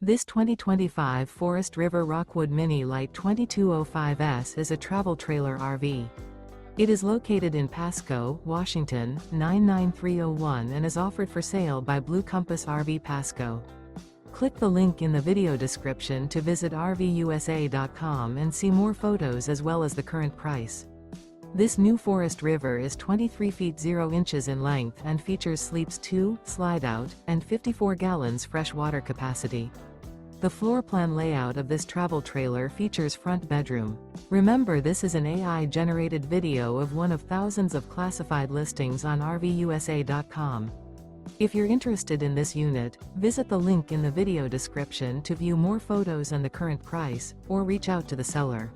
This 2025 Forest River Rockwood Mini Lite 2205S is a travel trailer RV. It is located in Pasco, Washington, 99301 and is offered for sale by Blue Compass RV Pasco. Click the link in the video description to visit RVUSA.com and see more photos as well as the current price. This new Forest River is 23 feet 0 inches in length and features sleeps 2, Slideout, and 54 gallons fresh water capacity. The floor plan layout of this travel trailer features front bedroom. Remember, this is an AI-generated video of one of thousands of classified listings on RVUSA.com. If you're interested in this unit, visit the link in the video description to view more photos and the current price, or reach out to the seller.